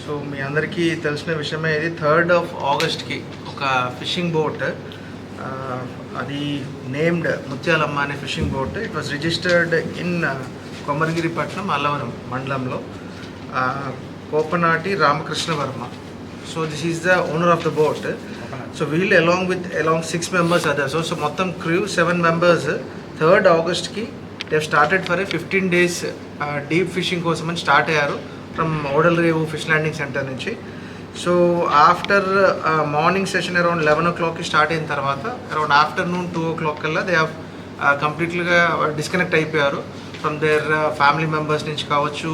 So మీ అందరికీ తెలిసిన విషయమే, ఇది 3rd of Augustకి ఒక ఫిషింగ్ బోట్, అది నేమ్డ్ ముత్యాలమ్మ అనే fishing boat. It was registered in Komaragiripatnam Allavaram మండలంలో, Kopanati Ramakrishna Varma. So this is the owner of the boat. So వీళ్ళు అలాంగ్ 6 members అదర్స్. సో మొత్తం క్రూ 7 members 3rd Augustకి they started for 15 days deep fishing కోసం అని start అయ్యారు from Odalarevu fish landing centre నుంచి. So after morning session around 11 o'clockకి స్టార్ట్ అయిన తర్వాత అరౌండ్ ఆఫ్టర్నూన్ 2 o'clock కల్లా దే హ్యావ్ కంప్లీట్గా డిస్కనెక్ట్ అయిపోయారు ఫ్రమ్ దేర్ ఫ్యామిలీ మెంబర్స్ నుంచి కావచ్చు.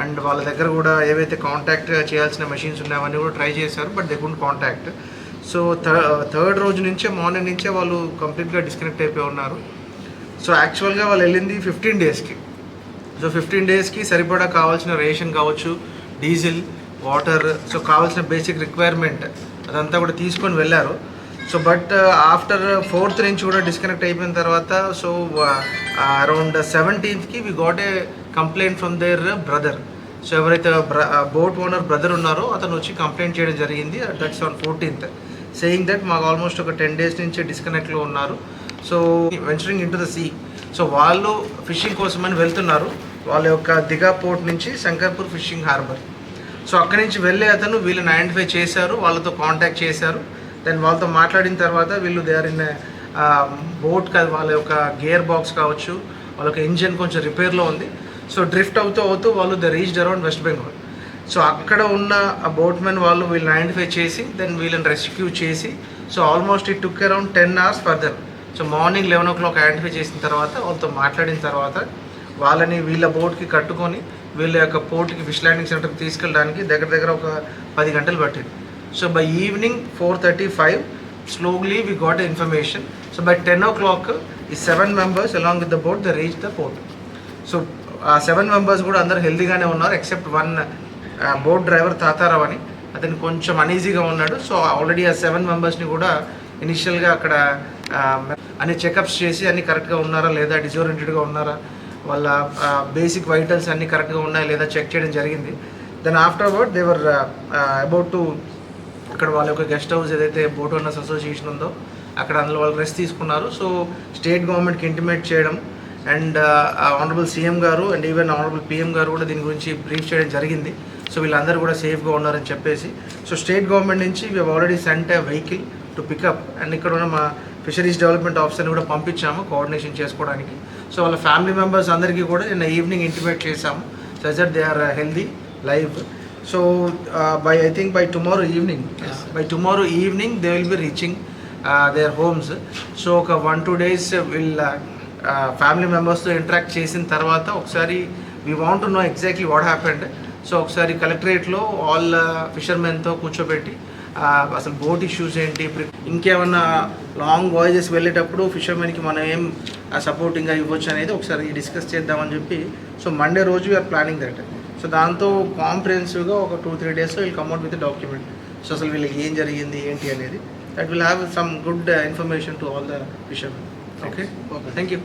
అండ్ వాళ్ళ దగ్గర కూడా ఏవైతే కాంటాక్ట్ చేయాల్సిన మెషిన్స్ ఉన్నాయో అవన్నీ కూడా ట్రై చేశారు, but they couldn't contact. So third రోజు నుంచే మార్నింగ్ నుంచే వాళ్ళు కంప్లీట్గా డిస్కనెక్ట్ అయిపోయి ఉన్నారు. సో యాక్చువల్గా వాళ్ళు వెళ్ళింది 15 daysకి. సో 15 daysకి సరిపడా కావాల్సిన రేషన్ కావచ్చు, డీజిల్, వాటర్, సో కావాల్సిన బేసిక్ రిక్వైర్మెంట్ అదంతా కూడా తీసుకొని వెళ్ళారు. సో బట్ ఆఫ్టర్ 4th నుంచి కూడా డిస్కనెక్ట్ అయిపోయిన తర్వాత, so around 17th we got a complaint from their brother. So ఎవరైతే బోట్ ఓనర్ బ్రదర్ ఉన్నారో అతను వచ్చి కంప్లైంట్ చేయడం జరిగింది. That's on 14th, saying that మాకు ఆల్మోస్ట్ ఒక 10 days నుంచి డిస్కనెక్ట్లో ఉన్నారు. So venturing into the sea. So వాళ్ళు ఫిషింగ్ కోసమని వెళ్తున్నారు వాళ్ళ యొక్క దిగా పోర్ట్ నుంచి శంకర్పూర్ ఫిషింగ్ హార్బర్. సో అక్కడి నుంచి వెళ్ళే అతను వీళ్ళని ఐడెంటిఫై చేశారు, వాళ్ళతో కాంటాక్ట్ చేశారు. దెన్ వాళ్ళతో మాట్లాడిన తర్వాత వీళ్ళు దే ఆర్ ఇన్ బోట్, వాళ్ళ యొక్క గేర్ బాక్స్ కావచ్చు, వాళ్ళ యొక్క ఇంజిన్ కొంచెం రిపేర్లో ఉంది. సో డ్రిఫ్ట్ అవుతూ వాళ్ళు the reached around west Bengal. So అక్కడ ఉన్న ఆ బోట్ మెన్ వాళ్ళు వీళ్ళని ఐడెంటిఫై చేసి దెన్ వీళ్ళని రెస్క్యూ చేసి, so almost it took around 10 hours further. So morning 11 o'clock identify చేసిన తర్వాత వాళ్ళతో మాట్లాడిన తర్వాత వాళ్ళని వీళ్ళ బోట్కి కట్టుకొని వీళ్ళ యొక్క పోర్ట్కి ఫిష్ ల్యాండింగ్ సెంటర్కి తీసుకెళ్ళడానికి దగ్గర ఒక 10 గంటలు పట్టింది. So by evening 4:35 slowly we got a information. So by 10 o'clock ఈ 7 members along with the boat the reach the port. So ఆ 7 members కూడా అందరూ హెల్దీగానే ఉన్నారు, except one boat driver Tatarao అని, అతను కొంచెం అనీజీగా ఉన్నాడు. సో ఆల్రెడీ ఆ 7 membersని కూడా ఇనిషియల్గా అక్కడ అన్ని చెకప్స్ చేసి అన్ని కరెక్ట్గా ఉన్నారా లేదా, డిజోరియంటెడ్గా ఉన్నారా, వాళ్ళ బేసిక్ వైటల్స్ అన్నీ కరెక్ట్గా ఉన్నాయా లేదా చెక్ చేయడం జరిగింది. Then afterward they were about to అక్కడ వాళ్ళ యొక్క గెస్ట్ హౌస్ ఏదైతే బోట్ ఓనర్స్ అసోసియేషన్ ఉందో అక్కడ అందులో వాళ్ళు రెస్ట్ తీసుకున్నారు. సో స్టేట్ గవర్నమెంట్కి ఇంటిమేట్ చేయడం అండ్ ఆనరబుల్ సీఎం గారు అండ్ ఈవెన్ ఆనరబుల్ పిఎం గారు కూడా దీని గురించి బ్రీఫ్ చేయడం జరిగింది. సో వీళ్ళందరూ కూడా సేఫ్గా ఉన్నారని చెప్పేసి, సో స్టేట్ గవర్నమెంట్ నుంచి we already sent a vehicle to pick up. And ఇక్కడ ఉన్న మా ఫిషరీస్ డెవలప్మెంట్ ఆఫీసర్ని కూడా పంపించాము కోఆర్డినేషన్ చేసుకోవడానికి. సో వాళ్ళ ఫ్యామిలీ మెంబర్స్ అందరికీ కూడా నిన్న ఈవినింగ్ ఇంటిమేట్ చేశాము, so that they are healthy live. So I think by tomorrow evening they will be reaching their homes. So ఒక 1-2 days వీళ్ళ ఫ్యామిలీ మెంబర్స్తో ఇంటరాక్ట్ చేసిన తర్వాత ఒకసారి we want to know exactly what happened. So ఒకసారి కలెక్టరేట్లో all ఫిషర్మెన్తో కూర్చోబెట్టి అసలు బోట్ ఇష్యూస్ ఏంటి, ఇంకేమన్నా లాంగ్ వాయేజెస్ వెళ్ళేటప్పుడు ఫిషర్మెన్కి మనం ఏం సపోర్టింగ్గా ఇవ్వచ్చు అనేది ఒకసారి డిస్కస్ చేద్దామని చెప్పి, సో మండే రోజు వీఆర్ ప్లానింగ్ దట్. సో దాంతో కాంప్రిహెన్సివ్గా ఒక 2-3 daysలో వీల్ కమ్అట్ విత్ డాక్యుమెంట్. సో అసలు వీళ్ళకి ఏం జరిగింది ఏంటి అనేది, that will have some good information to all the fishermen. Okay, thank you.